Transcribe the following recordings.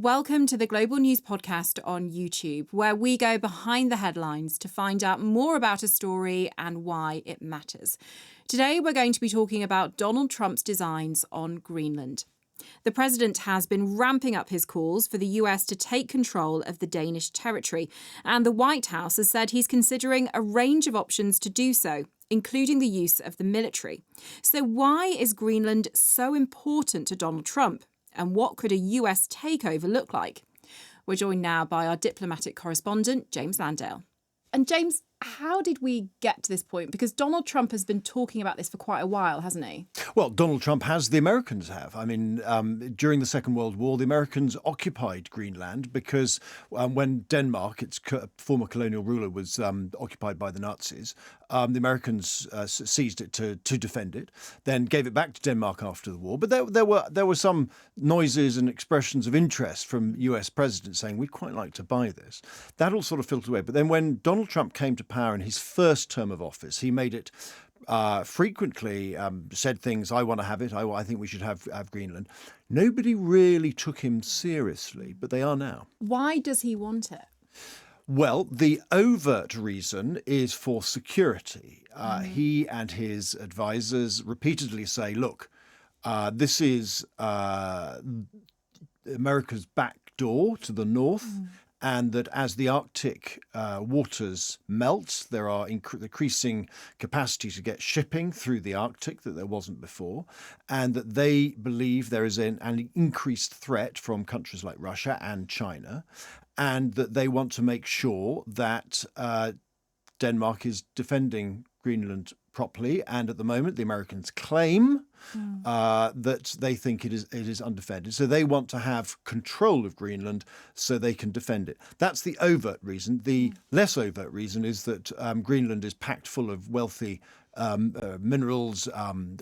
Welcome to the Global News Podcast on YouTube, where we go behind the headlines to find out more about a story and why it matters. Today, we're going to be talking about Donald Trump's designs on Greenland. The president has been ramping up his calls for the US to take control of the Danish territory, and the White House has said he's considering a range of options to do so, including the use of the military. So why is Greenland so important to Donald Trump? And what could a US takeover look like? We're joined now by our diplomatic correspondent, James Landale. And James, how did we get to this point? Because Donald Trump has been talking about this for quite a while, hasn't he? Well, Donald Trump has, the Americans have. I mean, during the Second World War, the Americans occupied Greenland because when Denmark, its former colonial ruler, was occupied by the Nazis, the Americans seized it to defend it, then gave it back to Denmark after the war. But there were some noises and expressions of interest from US presidents saying, we'd quite like to buy this. That all sort of filtered away. But then when Donald Trump came to power in his first term of office, he made it frequently said things, I want to have it, I think we should have Greenland. Nobody really took him seriously, but they are now. Why does he want it? Well, the overt reason is for security. He and his advisors repeatedly say, look, this is America's back door to the north. And that as the Arctic waters melt, there are increasing capacity to get shipping through the Arctic that there wasn't before, and that they believe there is an increased threat from countries like Russia and China, and that they want to make sure that Denmark is defending Greenland properly. And at the moment, the Americans claim that they think it is undefended. So they want to have control of Greenland so they can defend it. That's the overt reason. The less overt reason is that Greenland is packed full of wealthy minerals,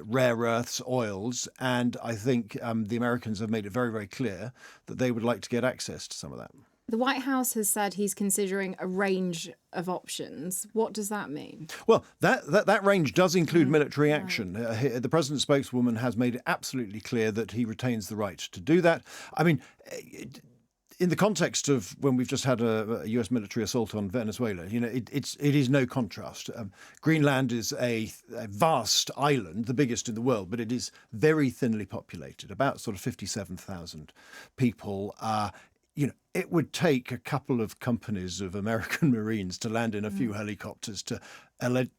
rare earths, oils. And I think the Americans have made it very, very clear that they would like to get access to some of that. The White House has said he's considering a range of options. What does that mean? Well, that range does include military action. The president's spokeswoman has made it absolutely clear that he retains the right to do that. I mean, in the context of when we've just had a US military assault on Venezuela, it is no contrast. Greenland is a vast island, the biggest in the world, but it is very thinly populated, about sort of 57,000 people. It would take a couple of companies of American Marines to land in a few helicopters to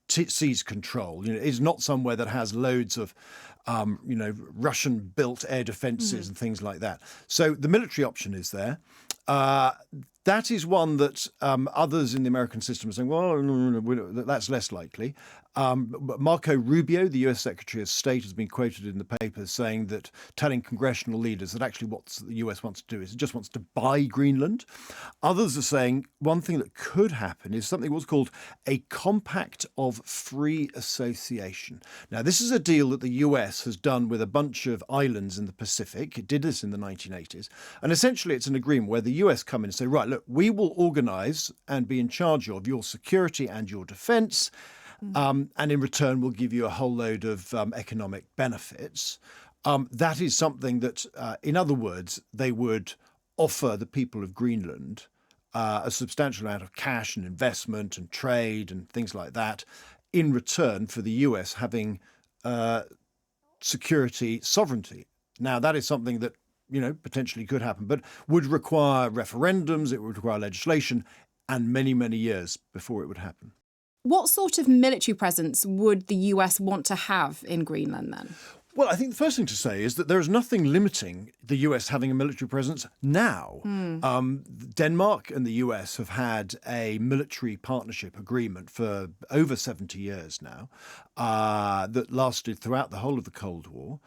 seize control. It's not somewhere that has loads of, Russian-built air defences and things like that. So the military option is there. That is one that others in the American system are saying, well, no, that's less likely. Marco Rubio, the US Secretary of State, has been quoted in the papers saying that, telling congressional leaders that actually what the US wants to do is it just wants to buy Greenland. Others are saying one thing that could happen is something what's called a compact of free association. Now, this is a deal that the US has done with a bunch of islands in the Pacific. It did this in the 1980s. And essentially, it's an agreement where the US come in and say, right, look, we will organise and be in charge of your security and your defence. And in return, we'll give you a whole load of economic benefits. That is something that, in other words, they would offer the people of Greenland a substantial amount of cash and investment and trade and things like that in return for the US having security sovereignty. Now, that is something that, potentially could happen, but would require referendums, it would require legislation, and many, many years before it would happen. What sort of military presence would the US want to have in Greenland then? Well, I think the first thing to say is that there is nothing limiting the US having a military presence now. Denmark and the US have had a military partnership agreement for over 70 years now that lasted throughout the whole of the Cold War.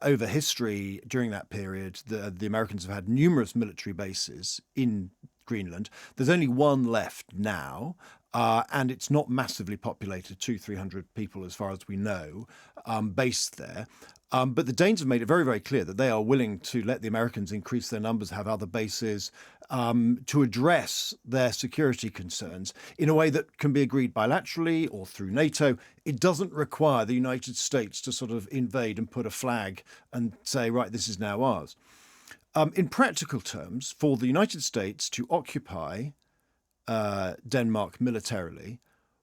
Over history during that period, the Americans have had numerous military bases in Greenland. There's only one left now. And it's not massively populated, 200-300 people as far as we know, based there. But the Danes have made it very, very clear that they are willing to let the Americans increase their numbers, have other bases, to address their security concerns in a way that can be agreed bilaterally or through NATO. It doesn't require the United States to sort of invade and put a flag and say, right, this is now ours. In practical terms, for the United States to occupy Denmark militarily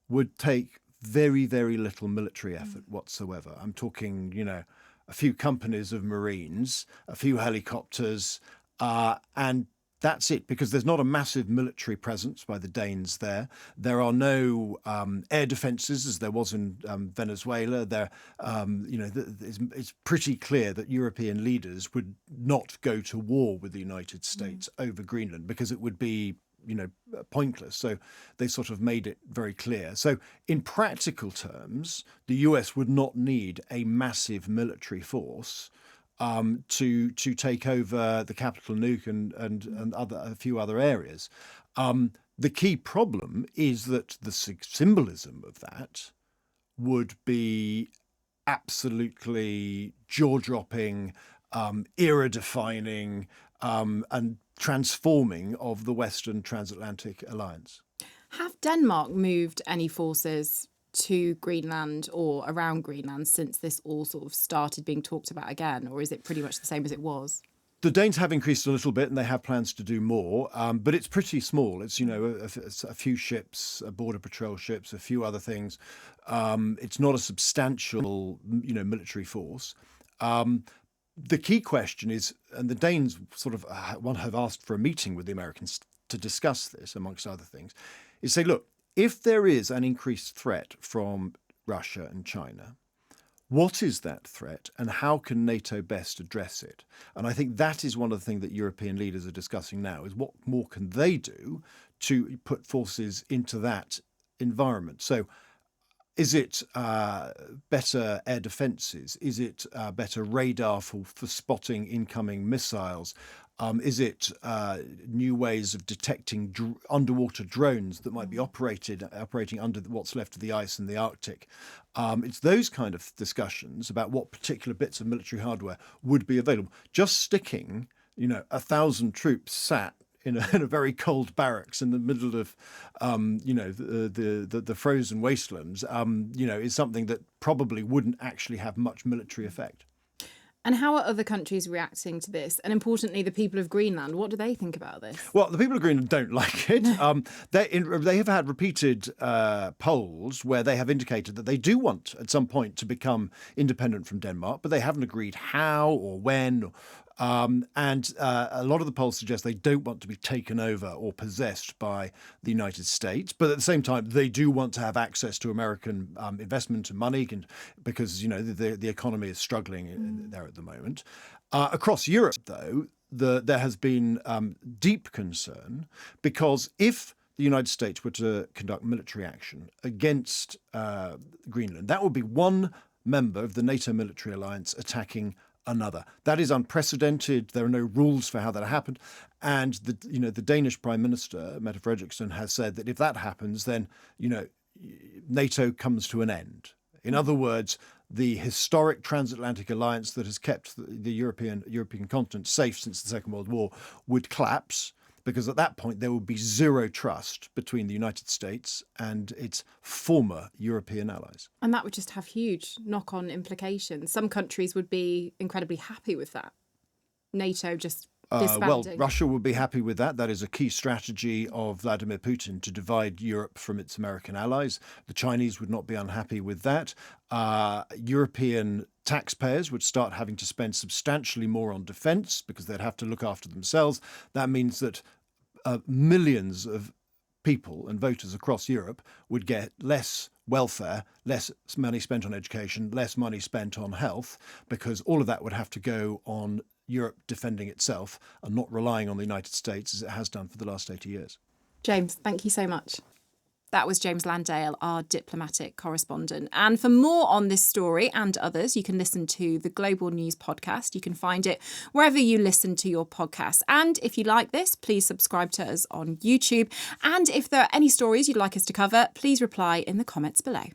would take very, very little military effort whatsoever. I'm talking, a few companies of Marines, a few helicopters, and that's it, because there's not a massive military presence by the Danes there. There are no air defences as there was in Venezuela. It's pretty clear that European leaders would not go to war with the United States over Greenland because it would be pointless. So they sort of made it very clear. So in practical terms, the US would not need a massive military force to take over the capital Nuuk and a few other areas. The key problem is that the symbolism of that would be absolutely jaw-dropping, era-defining, and transforming of the Western transatlantic alliance. Have Denmark moved any forces to Greenland or around Greenland since this all sort of started being talked about again, or is it pretty much the same as it was? The Danes have increased a little bit, and they have plans to do more, but it's pretty small. It's a few ships, border patrol ships, a few other things. It's not a substantial military force. The key question is, and the Danes sort of have asked for a meeting with the Americans to discuss this, amongst other things, is say, look, if there is an increased threat from Russia and China, what is that threat and how can NATO best address it? And I think that is one of the things that European leaders are discussing now, is what more can they do to put forces into that environment? So is it better air defences? Is it better radar for spotting incoming missiles? Is it new ways of detecting underwater drones that might be operating under what's left of the ice in the Arctic? It's those kind of discussions about what particular bits of military hardware would be available. Just sticking, 1,000 troops sat in a very cold barracks in the middle of, the frozen wastelands, is something that probably wouldn't actually have much military effect. And how are other countries reacting to this? And importantly, the people of Greenland, what do they think about this? Well, the people of Greenland don't like it. They have had repeated polls where they have indicated that they do want at some point to become independent from Denmark, but they haven't agreed how or when. And a lot of the polls suggest they don't want to be taken over or possessed by the United States. But at the same time, they do want to have access to American investment and money because, the economy is struggling there at the moment. Across Europe, though, there has been deep concern because if the United States were to conduct military action against Greenland, that would be one member of the NATO military alliance attacking another. That is unprecedented. There are no rules for how that happened. And the Danish Prime Minister, Mette Frederiksen, has said that if that happens, then, NATO comes to an end. In other words, the historic transatlantic alliance that has kept the European continent safe since the Second World War would collapse, because at that point there would be zero trust between the United States and its former European allies. And that would just have huge knock-on implications. Some countries would be incredibly happy with that. NATO just disbanding. Well, Russia would be happy with that. That is a key strategy of Vladimir Putin, to divide Europe from its American allies. The Chinese would not be unhappy with that. European taxpayers would start having to spend substantially more on defence because they'd have to look after themselves. That means that millions of people and voters across Europe would get less welfare, less money spent on education, less money spent on health, because all of that would have to go on Europe defending itself and not relying on the United States as it has done for the last 80 years. James, thank you so much. That was James Landale, our diplomatic correspondent. And for more on this story and others, you can listen to the Global News podcast. You can find it wherever you listen to your podcasts. And if you like this, please subscribe to us on YouTube. And if there are any stories you'd like us to cover, please reply in the comments below.